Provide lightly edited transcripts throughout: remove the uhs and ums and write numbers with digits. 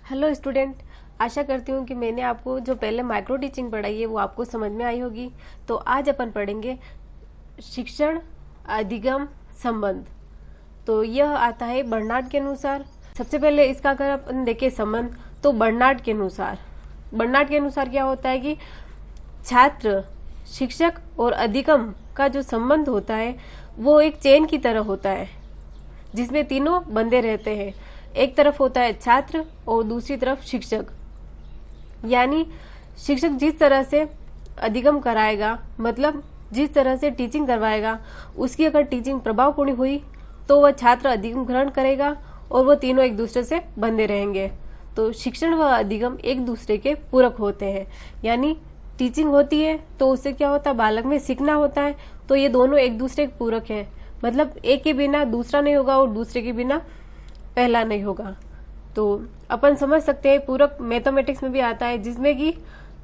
Hello student, आशा करती हूँ कि मैंने आपको जो पहले माइक्रो टीचिंग पढ़ाई है वो आपको समझ में आई होगी। तो आज अपन पढ़ेंगे शिक्षण अधिगम संबंध। तो यह आता है बर्नार्ड के अनुसार। सबसे पहले इसका अगर अपन देखें संबंध, तो बर्नार्ड के अनुसार क्या होता है कि छात्र, शिक्षक और अधिगम का जो संबंध होता है वो एक चेन की तरह होता है, जिसमें तीनों बंधे रहते हैं। एक तरफ होता है छात्र और दूसरी तरफ शिक्षक। यानी शिक्षक जिस तरह से अधिगम कराएगा, मतलब जिस तरह से टीचिंग करवाएगा, उसकी अगर टीचिंग प्रभावपूर्ण हुई तो वह छात्र अधिगम ग्रहण करेगा और वह तीनों एक दूसरे से बंधे रहेंगे। तो शिक्षण व अधिगम एक दूसरे के पूरक होते हैं। यानी टीचिंग होती है तो उससे क्या होता है, बालक में सीखना होता है। तो ये दोनों एक दूसरे के पूरक हैं, मतलब एक के बिना दूसरा नहीं होगा और दूसरे के बिना पहला नहीं होगा। तो अपन समझ सकते हैं पूरक मैथमेटिक्स में भी आता है, जिसमें कि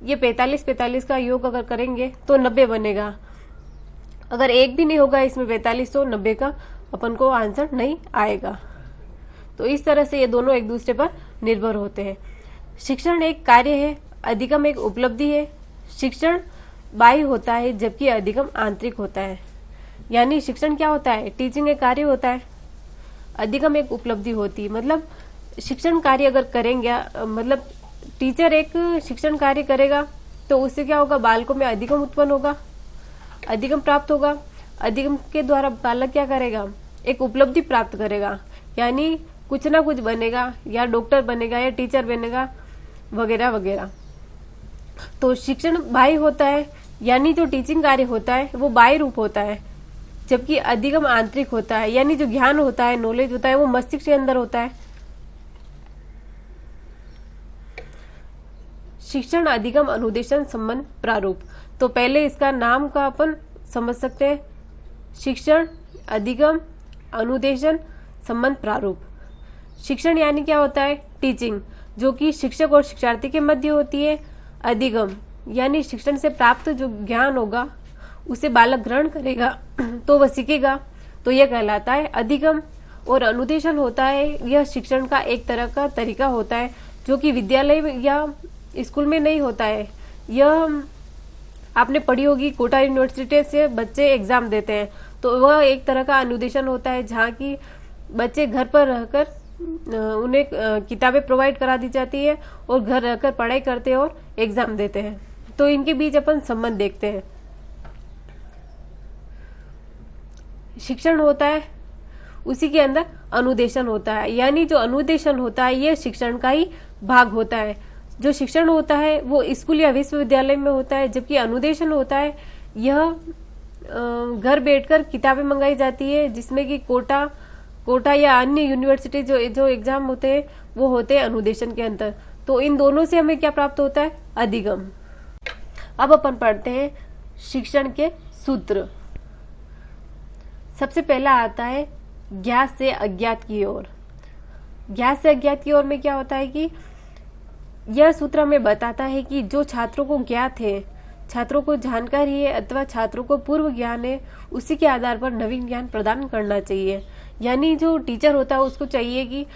ये 45-45 का योग अगर करेंगे तो 90 बनेगा। अगर एक भी नहीं होगा इसमें 45 तो 90 का अपन को आंसर नहीं आएगा। तो इस तरह से ये दोनों एक दूसरे पर निर्भर होते हैं। शिक्षण एक कार्य है, अधिगम एक उपलब्धि है। शिक्षण बाह्य होता है जबकि अधिगम आंतरिक होता है। यानी शिक्षण क्या होता है, टीचिंग एक कार्य होता है, अधिगम एक उपलब्धि होती है। मतलब शिक्षण कार्य अगर करेंगे, मतलब टीचर एक शिक्षण कार्य करेगा तो उससे क्या होगा, बालकों में अधिगम उत्पन्न होगा, अधिगम प्राप्त होगा। अधिगम के द्वारा बालक क्या करेगा, एक उपलब्धि प्राप्त करेगा, यानी कुछ ना कुछ बनेगा, या डॉक्टर बनेगा या टीचर बनेगा वगैरह वगैरह। तो शिक्षण बाह्य होता है, यानी जो टीचिंग कार्य होता है वो बाह्य रूप होता है, जबकि अधिगम आंतरिक होता है। यानी जो ज्ञान होता है, नॉलेज होता है, वो मस्तिष्क के अंदर होता है। शिक्षण अधिगम अनुदेशन संबंध प्रारूप। तो पहले इसका नाम का अपन समझ सकते हैं, शिक्षण अधिगम अनुदेशन संबंध प्रारूप। शिक्षण यानी क्या होता है, टीचिंग, जो कि शिक्षक और शिक्षार्थी के मध्य होती है। अधिगम यानी शिक्षण से प्राप्त जो ज्ञान होगा उसे बालक ग्रहण करेगा तो वह सीखेगा, तो यह कहलाता है अधिगम। और अनुदेशन होता है, यह शिक्षण का एक तरह का तरीका होता है जो कि विद्यालय में या स्कूल में नहीं होता है। यह आपने पढ़ी होगी, कोटा यूनिवर्सिटी से बच्चे एग्जाम देते हैं, तो वह एक तरह का अनुदेशन होता है जहाँ की बच्चे घर पर रहकर उन्हें किताबें प्रोवाइड करा दी जाती है और घर रहकर पढ़ाई करते हैं और एग्जाम देते हैं। तो इनके बीच अपन संबंध देखते हैं। शिक्षण होता है, उसी के अंदर अनुदेशन होता है। यानी जो अनुदेशन होता है यह शिक्षण का ही भाग होता है। जो शिक्षण होता है वो स्कूल या विश्वविद्यालय में होता है, जबकि अनुदेशन होता है यह घर बैठकर किताबें मंगाई जाती है, जिसमें कि कोटा या अन्य यूनिवर्सिटी जो एग्जाम होते हैं वो होते हैं अनुदेशन के अंदर। तो इन दोनों से हमें क्या प्राप्त होता है, अधिगम। अब अपन पढ़ते हैं शिक्षण के सूत्र। सबसे पहला आता है ज्ञात से अज्ञात की ओर। ज्ञात से अज्ञात की ओर में क्या होता है कि यह सूत्र हमें बताता है कि जो छात्रों को ज्ञात है, छात्रों को जानकारी है अथवा छात्रों को पूर्व ज्ञान है, उसी के आधार पर नवीन ज्ञान प्रदान करना चाहिए। यानी जो टीचर होता है उसको चाहिए कि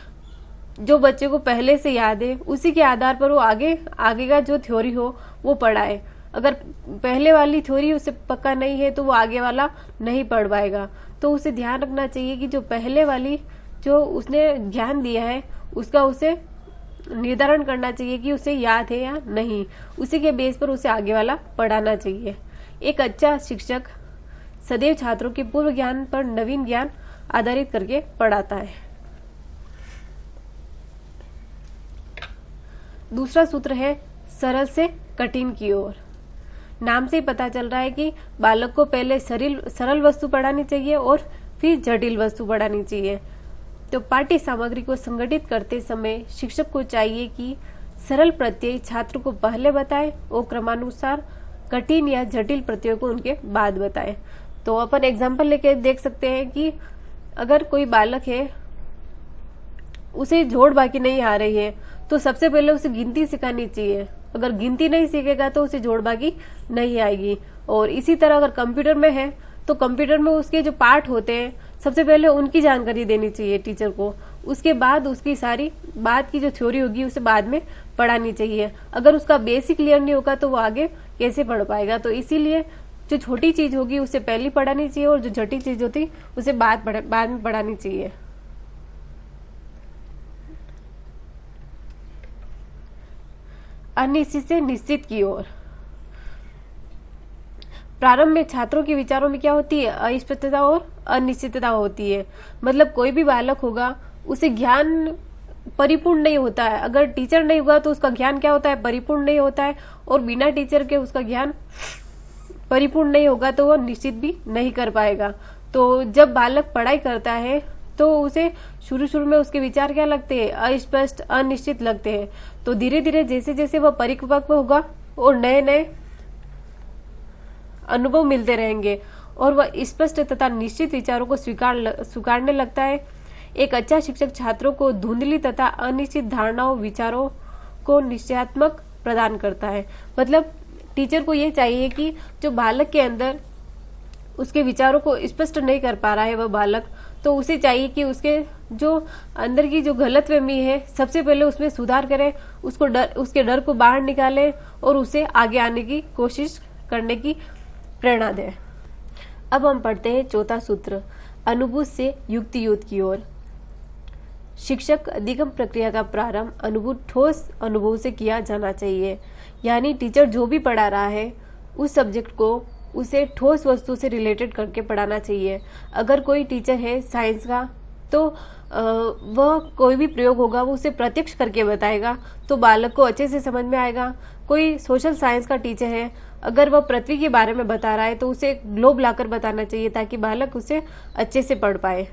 जो बच्चे को पहले से याद है उसी के आधार पर वो आगे का जो थ्योरी हो वो पढ़ाए। अगर पहले वाली थ्योरी उसे पक्का नहीं है तो वो आगे वाला नहीं पढ़ पाएगा। तो उसे ध्यान रखना चाहिए कि जो पहले वाली जो उसने ज्ञान दिया है उसका उसे निर्धारण करना चाहिए कि उसे याद है या नहीं, उसी के बेस पर उसे आगे वाला पढ़ाना चाहिए। एक अच्छा शिक्षक सदैव छात्रों के पूर्व ज्ञान पर नवीन ज्ञान आधारित करके पढ़ाता है। दूसरा सूत्र है सरल से कठिन की ओर। नाम से ही पता चल रहा है कि बालक को पहले सरल वस्तु पढ़ानी चाहिए और फिर जटिल वस्तु पढ़ानी चाहिए। तो पाठ्य सामग्री को संगठित करते समय शिक्षक को चाहिए कि सरल प्रत्यय छात्र को पहले बताए और क्रमानुसार कठिन या जटिल प्रत्ययों को उनके बाद बताए। तो अपन एग्जाम्पल लेके देख सकते हैं कि अगर कोई बालक है, उसे जोड़ बाकी नहीं आ रही है, तो सबसे पहले उसे गिनती सिखानी चाहिए। अगर गिनती नहीं सीखेगा तो उसे जोड़ बाकी नहीं आएगी। और इसी तरह अगर कंप्यूटर में है तो कंप्यूटर में उसके जो पार्ट होते हैं सबसे पहले उनकी जानकारी देनी चाहिए टीचर को, उसके बाद उसकी सारी बात की जो थ्योरी होगी उसे बाद में पढ़ानी चाहिए। अगर उसका बेसिक क्लियर नहीं होगा तो वो आगे कैसे पढ़ पाएगा। तो इसीलिए जो छोटी चीज होगी उसे पहले पढ़ानी चाहिए और जो जटिल चीज होती उसे बाद में पढ़ानी चाहिए। अनिश्चित से निश्चित की ओर। प्रारंभ में छात्रों के विचारों में क्या होती है? अस्पष्टता और अनिश्चितता होती है। मतलब कोई भी बालक होगा उसे ज्ञान परिपूर्ण नहीं होता है। अगर टीचर नहीं होगा तो उसका ज्ञान क्या होता है? परिपूर्ण नहीं होता है। और बिना टीचर के उसका ज्ञान परिपूर्ण नहीं होगा तो वो निश्चित भी नहीं कर पाएगा। तो जब बालक पढ़ाई करता है तो उसे शुरू में उसके विचार क्या लगते हैं? अस्पष्ट, अनिश्चित लगते हैं। तो धीरे धीरे जैसे जैसे वह परिपक्व होगा और नए नए अनुभव मिलते रहेंगे और वह स्पष्ट तथा निश्चित विचारों को स्वीकारने लगता है। एक अच्छा शिक्षक छात्रों को धुंधली तथा अनिश्चित धारणाओं, विचारों को निश्चयात्मक प्रदान करता है। मतलब टीचर को ये चाहिए कि जो बालक के अंदर उसके विचारों को स्पष्ट नहीं कर पा रहा है वह बालक, तो उसे चाहिए कि उसके जो अंदर की जो गलतफहमी है सबसे पहले उसमें सुधार करें, उसके डर को बाहर निकालें और उसे आगे आने की कोशिश करने की प्रेरणा दें। अब हम पढ़ते हैं चौथा सूत्र, अनुभूत से युक्ति युद्ध की ओर। शिक्षक अधिगम प्रक्रिया का प्रारंभ अनुभूत ठोस अनुभव से किया जाना चाहिए। यानी टीचर जो भी पढ़ा रहा है उस सब्जेक्ट को उसे ठोस वस्तु से रिलेटेड करके पढ़ाना चाहिए। अगर कोई टीचर है साइंस का तो वह कोई भी प्रयोग होगा वो उसे प्रत्यक्ष करके बताएगा तो बालक को अच्छे से समझ में आएगा। कोई सोशल साइंस का टीचर है, अगर वह पृथ्वी के बारे में बता रहा है तो उसे ग्लोब लाकर बताना चाहिए ताकि बालक उसे अच्छे से पढ़ पाए।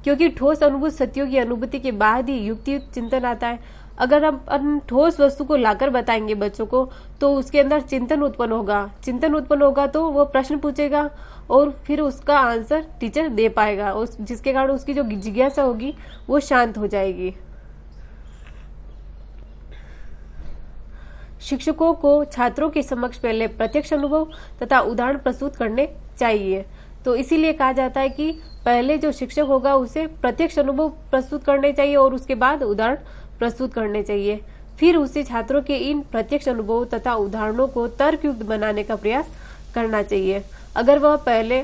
क्योंकि ठोस अनुभूत सत्यों की अनुभूति के बाद ही युक्तियुक्त चिंतन आता है। अगर हम ठोस वस्तु को लाकर बताएंगे बच्चों को तो उसके अंदर चिंतन उत्पन्न होगा तो वह प्रश्न पूछेगा और फिर उसका आंसर टीचर दे पाएगा और जिसके कारण उसकी जो जिज्ञासा होगी वो शांत हो जाएगी। शिक्षकों को छात्रों के समक्ष पहले प्रत्यक्ष अनुभव तथा उदाहरण प्रस्तुत करने चाहिए। तो इसीलिए कहा जाता है कि पहले जो शिक्षक होगा उसे प्रत्यक्ष अनुभव प्रस्तुत करने चाहिए और उसके बाद उदाहरण प्रस्तुत करने चाहिए। फिर उसे छात्रों के इन प्रत्यक्ष अनुभवों तथा उदाहरणों को तर्कयुक्त बनाने का प्रयास करना चाहिए। अगर वह पहले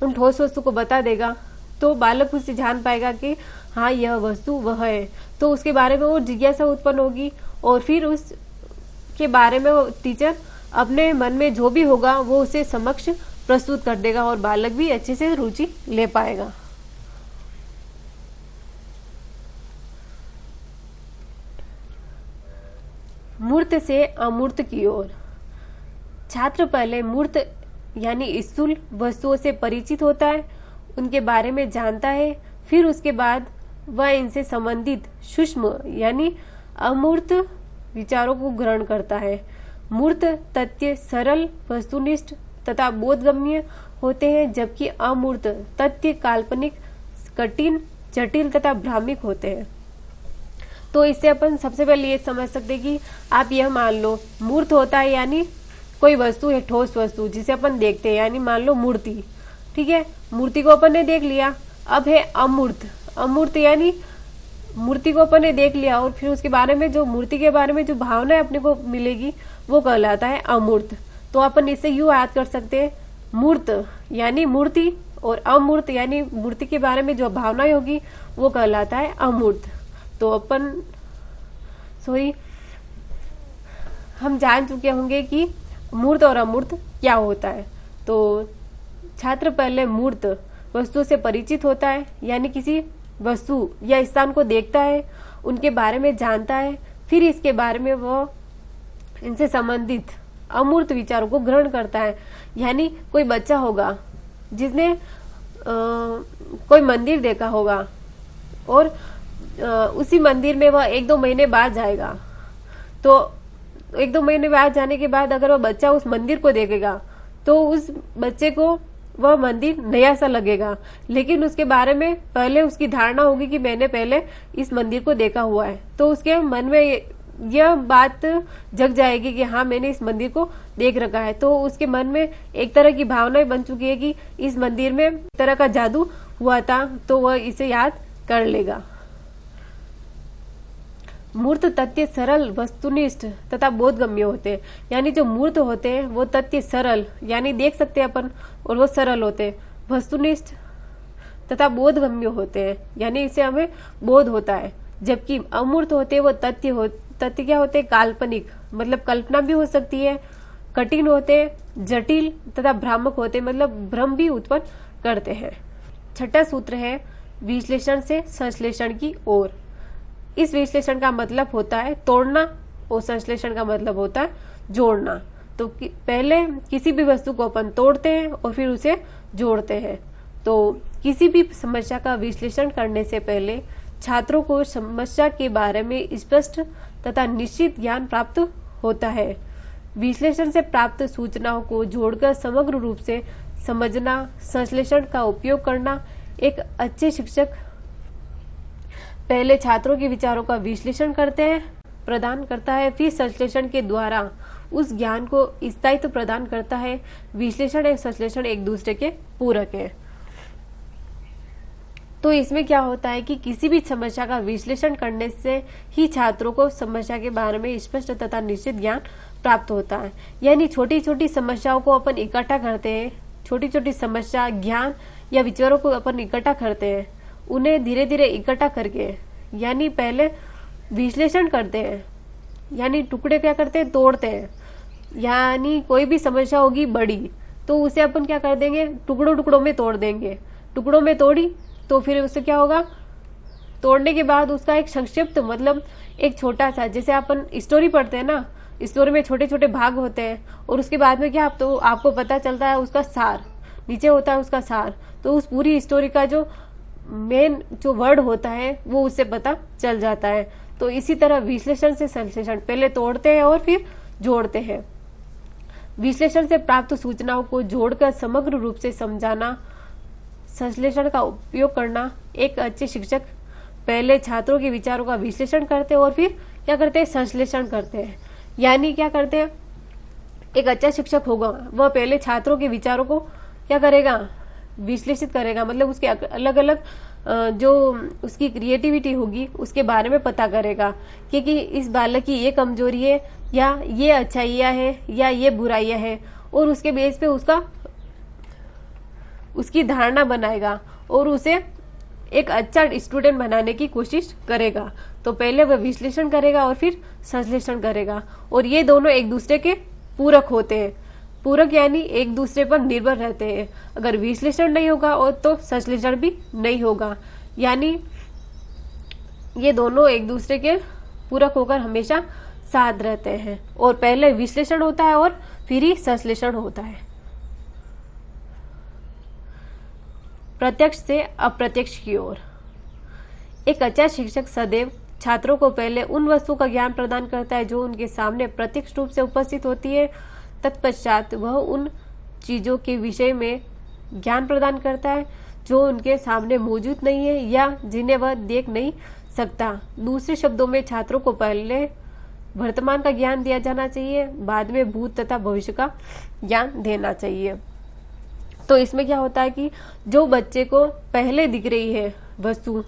उन ठोस वस्तु को बता देगा तो बालक उससे जान पाएगा कि हाँ यह वस्तु वह है, तो उसके बारे में और जिज्ञासा उत्पन्न होगी और फिर उसके बारे में वो टीचर अपने मन में जो भी होगा वो उसे समक्ष प्रस्तुत कर देगा और बालक भी अच्छे से रुचि ले पाएगा। मूर्त से अमूर्त की ओर। छात्र पहले मूर्त यानी स्थूल वस्तुओं से परिचित होता है, उनके बारे में जानता है, फिर उसके बाद वह इनसे संबंधित सूक्ष्म यानी अमूर्त विचारों को ग्रहण करता है। मूर्त तथ्य सरल, वस्तुनिष्ठ तथा बोधगम्य होते हैं, जबकि अमूर्त तथ्य काल्पनिक, कठिन, जटिल तथा भ्रामिक होते हैं। तो इससे अपन सबसे पहले ये समझ सकते हैं कि आप यह मान लो मूर्त होता है यानी कोई वस्तु है, ठोस वस्तु जिसे अपन देखते हैं, यानी मान लो मूर्ति। ठीक है, मूर्ति को अपन ने देख लिया। अब है अमूर्त। अमूर्त यानी मूर्ति को अपन ने देख लिया और फिर उसके बारे में जो मूर्ति के बारे में जो भावना अपने को मिलेगी वो कहलाता है अमूर्त। तो अपन इससे यूं याद कर सकते हैं, मूर्त यानी मूर्ति और अमूर्त यानी मूर्ति के बारे में जो भावना होगी वो कहलाता है अमूर्त। तो अपन हम जान चुके होंगे कि मूर्त और अमूर्त क्या होता है। तो छात्र पहले मूर्त वस्तु से परिचित होता है, यानी किसी वस्तु या स्थान को देखता है, उनके बारे में जानता है, फिर इसके बारे में वह इनसे संबंधित अमूर्त विचारों को ग्रहण करता है। यानी कोई बच्चा होगा जिसने कोई मंदिर देखा होगा और उसी मंदिर में वह 1-2 महीने बाद जाएगा, तो 1-2 महीने बाद जाने के बाद अगर वह बच्चा उस मंदिर को देखेगा तो उस बच्चे को वह मंदिर नया सा लगेगा, लेकिन उसके बारे में पहले उसकी धारणा होगी कि मैंने पहले इस मंदिर को देखा हुआ है। तो उसके मन में यह बात जग जाएगी कि हाँ मैंने इस मंदिर को देख रखा है। तो उसके मन में एक तरह की भावना बन चुकी है कि इस मंदिर में तरह का जादू हुआ था, तो वह इसे याद कर लेगा। मूर्त तथ्य सरल, वस्तुनिष्ठ तथा बोधगम्य होते हैं। यानी जो मूर्त होते हैं वो तथ्य सरल यानी देख सकते हैं अपन, और वो सरल होते हैं। वस्तुनिष्ठ तथा बोधगम्य होते हैं यानी इससे हमें बोध होता है। जबकि अमूर्त होते हैं वो तथ्य क्या होते हैं? काल्पनिक, मतलब कल्पना भी हो सकती है। कठिन होते हैं, जटिल तथा भ्रामक होते हैं, मतलब भ्रम भी उत्पन्न करते हैं। छठा सूत्र है विश्लेषण से संश्लेषण की ओर। इस विश्लेषण का मतलब होता है तोड़ना और संश्लेषण का मतलब होता है जोड़ना। तो पहले किसी भी वस्तु को अपन तोड़ते हैं और फिर उसे जोड़ते हैं। तो किसी भी समस्या का विश्लेषण करने से पहले छात्रों को समस्या के बारे में स्पष्ट तथा निश्चित ज्ञान प्राप्त होता है। विश्लेषण से प्राप्त सूचनाओं को जोड़कर समग्र रूप से समझना, संश्लेषण का उपयोग करना एक अच्छे शिक्षक पहले छात्रों के विचारों का विश्लेषण प्रदान करता है, फिर संश्लेषण के द्वारा उस ज्ञान को स्थायित्व प्रदान करता है। विश्लेषण और संश्लेषण एक दूसरे के पूरक है। तो इसमें क्या होता है कि किसी भी समस्या का विश्लेषण करने से ही छात्रों को समस्या के बारे में स्पष्ट तथा निश्चित ज्ञान प्राप्त होता है। यानी छोटी छोटी समस्याओं को अपन इकट्ठा करते हैं, छोटी छोटी समस्या, ज्ञान या विचारों को अपन इकट्ठा करते हैं, उन्हें धीरे धीरे इकट्ठा करके यानी पहले विश्लेषण करते हैं, यानी टुकड़े क्या करते हैं? तोड़ते हैं। यानी कोई भी समस्या होगी बड़ी तो उसे अपन क्या कर देंगे? टुकड़ों टुकड़ों में तोड़ देंगे। टुकड़ों में तोड़ी तो फिर उससे क्या होगा? तोड़ने के बाद उसका एक संक्षिप्त, मतलब एक छोटा सा, जैसे अपन स्टोरी पढ़ते हैं ना, स्टोरी में छोटे छोटे भाग होते हैं और उसके बाद में क्या तो आपको पता चलता है उसका सार, नीचे होता है उसका सार। तो उस पूरी स्टोरी का जो मेन जो वर्ड होता है वो उससे पता चल जाता है। तो इसी तरह विश्लेषण से संश्लेषण, पहले तोड़ते हैं और फिर जोड़ते हैं। विश्लेषण से प्राप्त सूचनाओं को जोड़कर समग्र रूप से समझाना, संश्लेषण का उपयोग करना एक अच्छे शिक्षक पहले छात्रों के विचारों का विश्लेषण करते हैं और फिर क्या करते हैं? संश्लेषण करते हैं। यानी क्या करते हैं? एक अच्छा शिक्षक होगा वह पहले छात्रों के विचारों को क्या करेगा? विश्लेषित करेगा, मतलब उसके अलग अलग जो उसकी क्रिएटिविटी होगी उसके बारे में पता करेगा कि इस बालक की ये कमजोरी है या ये अच्छाइयाँ है या ये बुराइयां है, और उसके बेस पे उसकी धारणा बनाएगा और उसे एक अच्छा स्टूडेंट बनाने की कोशिश करेगा। तो पहले वह विश्लेषण करेगा और फिर संश्लेषण करेगा, और ये दोनों एक दूसरे के पूरक होते हैं। पूरक यानी एक दूसरे पर निर्भर रहते हैं। अगर विश्लेषण नहीं होगा और तो संश्लेषण भी नहीं होगा, यानी ये दोनों एक दूसरे के पूरक होकर हमेशा साथ रहते हैं। और पहले विश्लेषण होता है और फिर ही संश्लेषण होता है। प्रत्यक्ष से अप्रत्यक्ष की ओर। एक अच्छा शिक्षक सदैव छात्रों को पहले उन वस्तुओं का ज्ञान प्रदान करता है जो उनके सामने प्रत्यक्ष रूप से उपस्थित होती है। तत्पश्चात वह उन चीजों के विषय में ज्ञान प्रदान करता है जो उनके सामने मौजूद नहीं है या जिन्हें वह देख नहीं सकता। दूसरे शब्दों में छात्रों को पहले वर्तमान का ज्ञान दिया जाना चाहिए, बाद में भूत तथा भविष्य का ज्ञान देना चाहिए। तो इसमें क्या होता है कि जो बच्चे को पहले दिख रही है वस्तु,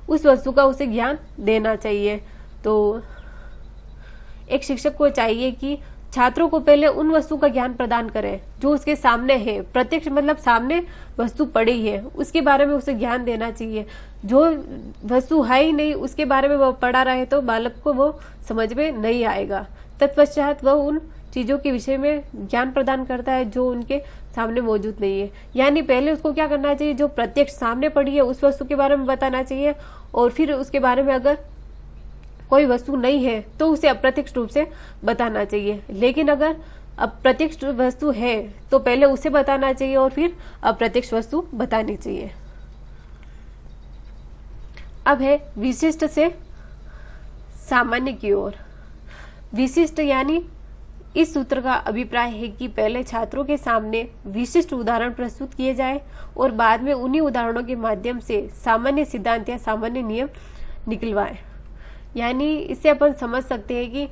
उस वस्तु का उसे ज्ञान देना चाहिए। तो एक शिक्षक को चाहिए कि छात्रों को पहले उन वस्तु का ज्ञान प्रदान करे जो उसके सामने है, प्रत्यक्ष मतलब सामने वस्तु पड़ी है उसके बारे में उसे ज्ञान देना चाहिए। जो वस्तु है ही नहीं उसके बारे में वह पढ़ा रहे तो बालक को वो समझ में नहीं आएगा। तत्पश्चात वह उन चीजों के विषय में ज्ञान प्रदान करता है जो उनके सामने मौजूद नहीं है। यानी पहले उसको क्या करना चाहिए? जो प्रत्यक्ष सामने पड़ी है उस वस्तु के बारे में बताना चाहिए, और फिर उसके बारे में अगर कोई वस्तु नहीं है तो उसे अप्रत्यक्ष रूप से बताना चाहिए। लेकिन अगर अप्रत्यक्ष वस्तु है तो पहले उसे बताना चाहिए और फिर अप्रत्यक्ष वस्तु बतानी चाहिए। अब है विशिष्ट से सामान्य की ओर। विशिष्ट यानी इस सूत्र का अभिप्राय है कि पहले छात्रों के सामने विशिष्ट उदाहरण प्रस्तुत किए जाए और बाद में उन्हीं उदाहरणों के माध्यम से सामान्य सिद्धांत या सामान्य नियम निकलवाए। यानी इससे अपन समझ सकते हैं कि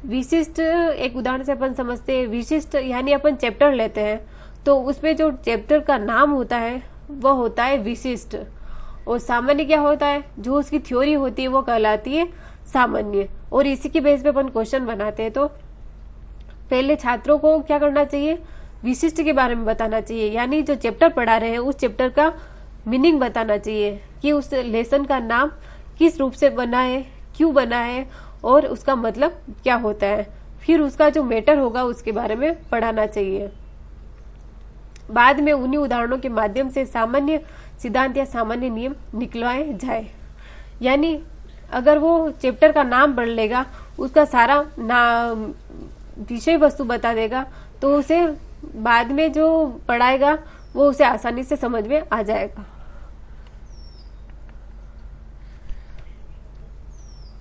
विशिष्ट, एक उदाहरण से अपन समझते हैं विशिष्ट यानी अपन चैप्टर लेते हैं तो उसमें जो चैप्टर का नाम होता है वह होता है विशिष्ट, और सामान्य क्या होता है, जो उसकी थ्योरी होती है वो कहलाती है सामान्य। और इसी की बेस पे अपन क्वेश्चन बनाते हैं। तो पहले छात्रों को क्या करना चाहिए, विशिष्ट के बारे में बताना चाहिए, यानी जो चैप्टर पढ़ा रहे हैं उस चैप्टर का मीनिंग बताना चाहिए कि उस लेसन का नाम किस रूप से बना है, क्यों बना है और उसका मतलब क्या होता है। फिर उसका जो मैटर होगा उसके बारे में पढ़ाना चाहिए। बाद में उन्हीं उदाहरणों के माध्यम से सामान्य सिद्धांत या सामान्य नियम निकलवाए जाए। यानी अगर वो चैप्टर का नाम पढ़ लेगा, उसका सारा विषय वस्तु बता देगा, तो उसे बाद में जो पढ़ाएगा वो उसे आसानी से समझ में आ जाएगा।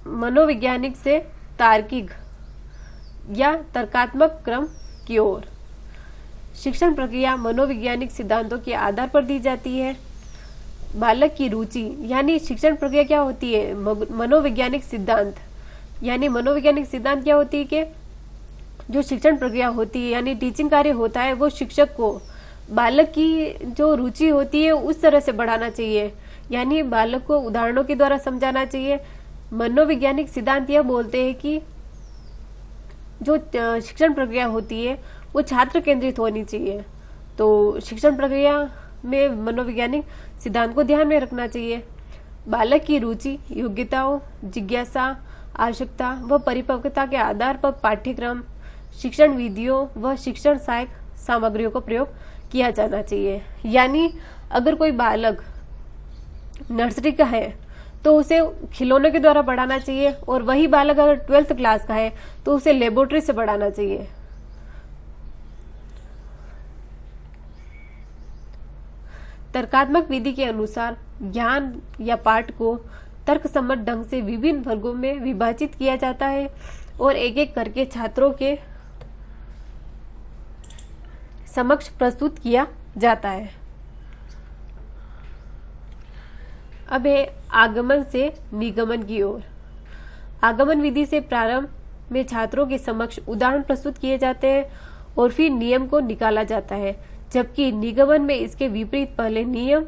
मनोवैज्ञानिक से तार्किक या तर्कात्मक क्रम की ओर। शिक्षण प्रक्रिया मनोवैज्ञानिक सिद्धांतों के आधार पर दी जाती है। बालक की रुचि, यानी शिक्षण प्रक्रिया क्या होती है, मनोवैज्ञानिक सिद्धांत। यानी मनोवैज्ञानिक सिद्धांत क्या होती है कि जो शिक्षण प्रक्रिया होती है यानी टीचिंग कार्य होता है, वो शिक्षक को बालक की जो रुचि होती है उस तरह से बढ़ाना चाहिए। यानी बालक को उदाहरणों के द्वारा समझाना चाहिए। मनोवैज्ञानिक सिद्धांत यह बोलते हैं कि जो शिक्षण प्रक्रिया होती है वो छात्र केंद्रित होनी चाहिए। तो शिक्षण प्रक्रिया में मनोवैज्ञानिक सिद्धांत को ध्यान में रखना चाहिए। बालक की रुचि, योग्यताओं, जिज्ञासा, आवश्यकता व परिपक्वता के आधार पर पाठ्यक्रम, शिक्षण विधियों व शिक्षण सहायक सामग्रियों का प्रयोग किया जाना चाहिए। यानी अगर कोई बालक नर्सरी का है तो उसे खिलौनों के द्वारा पढ़ाना चाहिए, और वही बालक अगर 12th क्लास का है तो उसे लेबोरेटरी से पढ़ाना चाहिए। तर्कात्मक विधि के अनुसार ज्ञान या पाठ को तर्कसम्मत ढंग से विभिन्न वर्गों में विभाजित किया जाता है और एक एक करके छात्रों के समक्ष प्रस्तुत किया जाता है। अब है आगमन से निगमन की ओर। आगमन विधि से प्रारंभ में छात्रों के समक्ष उदाहरण प्रस्तुत किए जाते हैं और फिर नियम को निकाला जाता है, जबकि निगमन में इसके विपरीत पहले नियम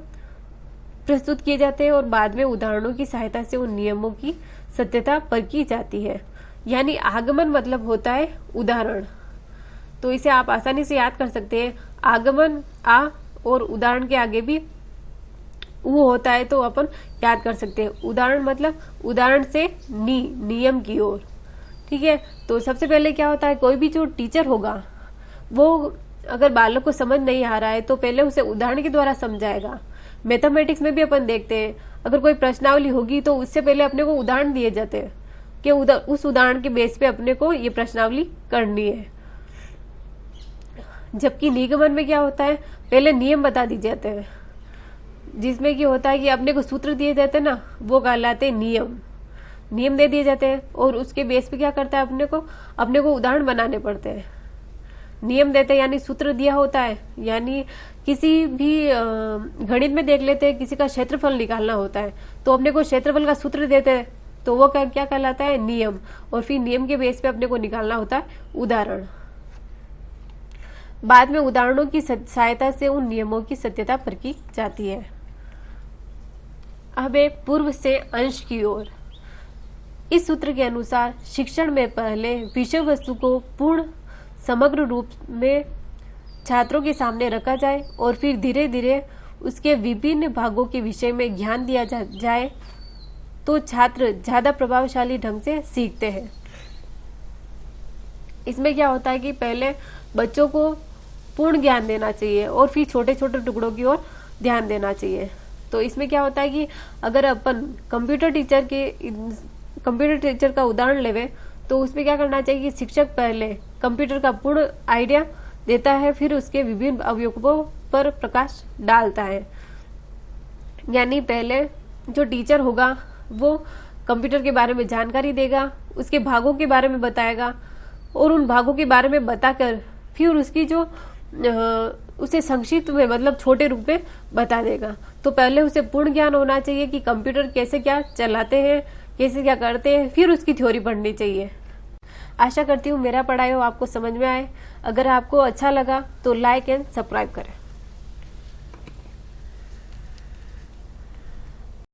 प्रस्तुत किए जाते हैं और बाद में उदाहरणों की सहायता से उन नियमों की सत्यता परखी जाती है। यानी आगमन मतलब होता है उदाहरण। तो इसे आप आसानी से याद कर सकते हैं। आगमन आ और उदाहरण के आगे भी वो होता है तो अपन याद कर सकते हैं। उदाहरण मतलब उदाहरण से नियम की ओर। ठीक है, तो सबसे पहले क्या होता है, कोई भी जो टीचर होगा वो अगर बालक को समझ नहीं आ रहा है तो पहले उसे उदाहरण के द्वारा समझाएगा। मैथमेटिक्स में भी अपन देखते हैं, अगर कोई प्रश्नावली होगी तो उससे पहले अपने को उदाहरण दिए जाते हैं कि उस उदाहरण के बेस पे अपने को ये प्रश्नावली करनी है। जबकि निगमन में क्या होता है, पहले नियम बता दिए जाते हैं, जिसमें क्या होता है कि अपने को सूत्र दिए जाते हैं ना, वो कहलाते हैं नियम दे दिए जाते हैं और उसके बेस पे क्या करता है, अपने को उदाहरण बनाने पड़ते हैं। नियम देते हैं यानी सूत्र दिया होता है। यानी किसी भी गणित में देख लेते हैं, किसी का क्षेत्रफल निकालना होता है तो अपने को क्षेत्रफल का सूत्र देते हैं, तो वो क्या कहलाता है, नियम। और फिर नियम के बेस पे अपने को निकालना होता है उदाहरण। बाद में उदाहरणों की सहायता से उन नियमों की सत्यता परखी जाती है। अब एक पूर्व से अंश की ओर। इस सूत्र के अनुसार शिक्षण में पहले विषय वस्तु को पूर्ण समग्र रूप में छात्रों के सामने रखा जाए और फिर धीरे धीरे उसके विभिन्न भागों के विषय में ज्ञान दिया जाए तो छात्र ज्यादा प्रभावशाली ढंग से सीखते हैं। इसमें क्या होता है कि पहले बच्चों को पूर्ण ज्ञान देना चाहिए और फिर छोटे छोटे टुकड़ों की ओर ध्यान देना चाहिए। तो इसमें क्या होता है कि अगर अपन कंप्यूटर टीचर का उदाहरण लेवे तो उसमें क्या करना चाहिए कि शिक्षक पहले कंप्यूटर का पूर्ण आइडिया देता है, फिर उसके विभिन्न अवयवों पर प्रकाश डालता है। यानी पहले जो टीचर होगा वो कंप्यूटर के बारे में जानकारी देगा, उसके भागों के बारे में बताएगा और उन भागों के बारे में बताकर फिर उसकी जो उसे संक्षिप्त में मतलब छोटे रूप में बता देगा। तो पहले उसे पूर्ण ज्ञान होना चाहिए कि कंप्यूटर कैसे क्या चलाते हैं, कैसे क्या करते हैं, फिर उसकी थ्योरी पढ़नी चाहिए। आशा करती हूँ मेरा पढ़ाई हो आपको समझ में आए। अगर आपको अच्छा लगा तो लाइक एंड सब्सक्राइब करें।